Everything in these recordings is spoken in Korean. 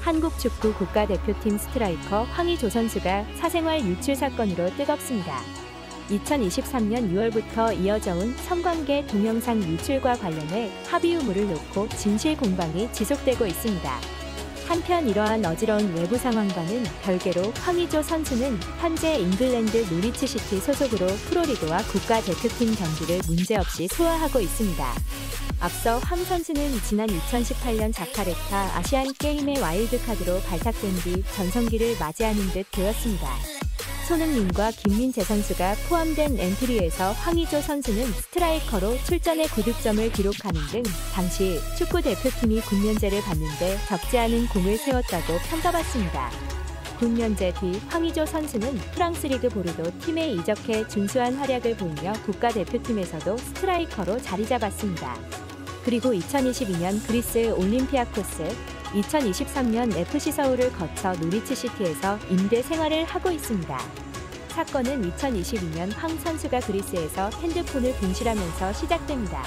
한국 축구 국가대표팀 스트라이커 황의조 선수가 사생활 유출 사건으로 뜨겁습니다. 2023년 6월부터 이어져 온 성관계 동영상 유출과 관련해 합의 유무를 놓고 진실 공방이 지속되고 있습니다. 한편 이러한 어지러운 외부 상황과는 별개로 황의조 선수는 현재 잉글랜드 노리치시티 소속으로 프로리그와 국가대표팀 경기를 문제없이 소화하고 있습니다. 앞서 황 선수는 지난 2018년 자카르타 아시안게임의 와일드카드로 발탁된 뒤 전성기를 맞이하는 듯 보였습니다. 손흥민과 김민재 선수가 포함된 엔트리에서 황의조 선수는 스트라이커로 출전해 9득점을 기록하는 등 당시 축구대표팀이 군면제를 받는데 적지 않은 공을 세웠다고 평가받습니다. 군면제 뒤 황의조 선수는 프랑스 리그 보르도 팀에 이적해 준수한 활약을 보이며 국가대표팀에서도 스트라이커로 자리 잡았습니다. 그리고 2022년 그리스 올림피아코스, 2023년 FC 서울을 거쳐 노리치시티에서 임대 생활을 하고 있습니다. 사건은 2022년 황 선수가 그리스에서 핸드폰을 분실하면서 시작됩니다.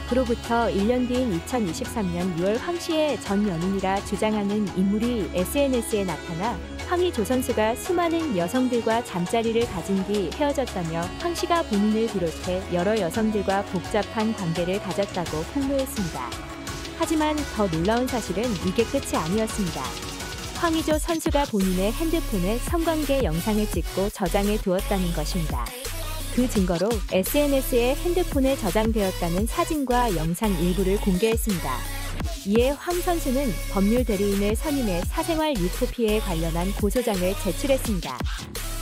그로부터 1년 뒤인 2023년 6월 황 씨의 전 연인이라 주장하는 인물이 SNS에 나타나 황의조 선수가 수많은 여성들과 잠자리를 가진 뒤 헤어졌다며 황 씨가 본인을 비롯해 여러 여성들과 복잡한 관계를 가졌다고 폭로했습니다. 하지만 더 놀라운 사실은 이게 끝이 아니었습니다. 황의조 선수가 본인의 핸드폰에 성관계 영상을 찍고 저장해 두었다는 것입니다. 그 증거로 SNS에 핸드폰에 저장되었다는 사진과 영상 일부를 공개했습니다. 이에 황 선수는 법률 대리인을 선임해 사생활 유포 피해에 관련한 고소장을 제출했습니다.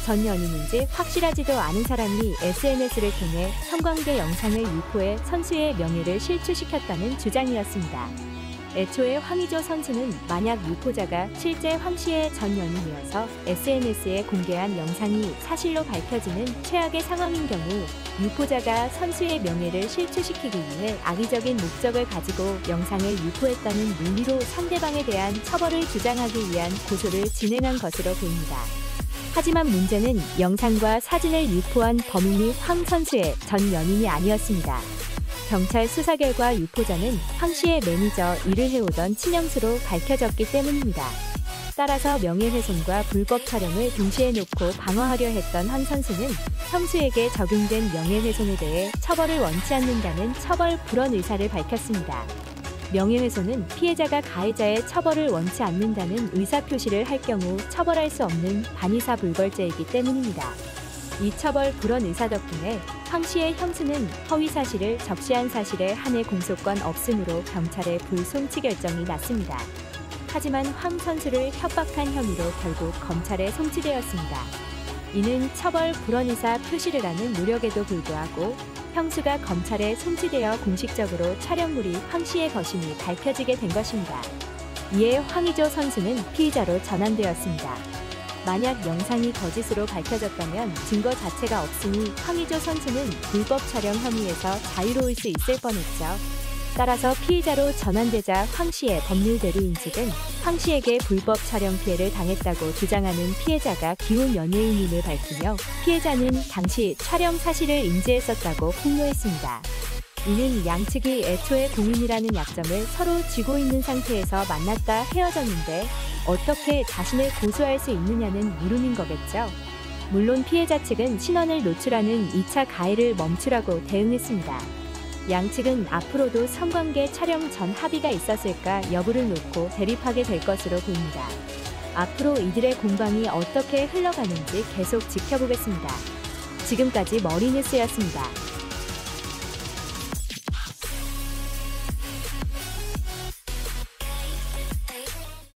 전 연인인지 확실하지도 않은 사람이 SNS를 통해 성관계 영상을 유포해 선수의 명예를 실추시켰다는 주장이었습니다. 애초에 황의조 선수는 만약 유포자가 실제 황 씨의 전 연인이어서 SNS에 공개한 영상이 사실로 밝혀지는 최악의 상황인 경우 유포자가 선수의 명예를 실추시키기 위해 악의적인 목적을 가지고 영상을 유포했다는 논리로 상대방에 대한 처벌을 주장하기 위한 고소를 진행한 것으로 보입니다. 하지만 문제는 영상과 사진을 유포한 범인이 황 선수의 전 연인이 아니었습니다. 경찰 수사 결과 유포자는 황 씨의 매니저 일을 해오던 친형수로 밝혀졌기 때문입니다. 따라서 명예훼손과 불법 촬영을 동시에 놓고 방어하려 했던 황 선수는 형수에게 적용된 명예훼손에 대해 처벌을 원치 않는다는 처벌 불원 의사를 밝혔습니다. 명예훼손은 피해자가 가해자의 처벌을 원치 않는다는 의사표시를 할 경우 처벌할 수 없는 반의사불벌죄이기 때문입니다. 이 처벌 불원 의사 덕분에 황 씨의 형수는 허위 사실을 적시한 사실에 한해 공소권 없음으로 경찰의 불송치 결정이 났습니다. 하지만 황 선수를 협박한 혐의로 결국 검찰에 송치되었습니다. 이는 처벌 불원 의사 표시를 하는 노력에도 불구하고 형수가 검찰에 송치되어 공식적으로 촬영물이 황 씨의 것임이 밝혀지게 된 것입니다. 이에 황의조 선수는 피의자로 전환되었습니다. 만약 영상이 거짓으로 밝혀졌다면 증거 자체가 없으니 황의조 선수는 불법 촬영 혐의에서 자유로울 수 있을 뻔했죠. 따라서 피의자로 전환되자 황 씨의 법률 대리인 측은 황 씨에게 불법 촬영 피해를 당했다고 주장하는 피해자가 기혼 연예인임을 밝히며 피해자는 당시 촬영 사실을 인지했었다고 폭로했습니다. 이는 양측이 애초에 공인이라는 약점을 서로 쥐고 있는 상태에서 만났다 헤어졌는데 어떻게 자신을 고소할 수 있느냐는 물음인 거겠죠. 물론 피해자 측은 신원을 노출하는 2차 가해를 멈추라고 대응했습니다. 양측은 앞으로도 성관계 촬영 전 합의가 있었을까 여부를 놓고 대립하게 될 것으로 보입니다. 앞으로 이들의 공방이 어떻게 흘러가는지 계속 지켜보겠습니다. 지금까지 머리뉴스였습니다.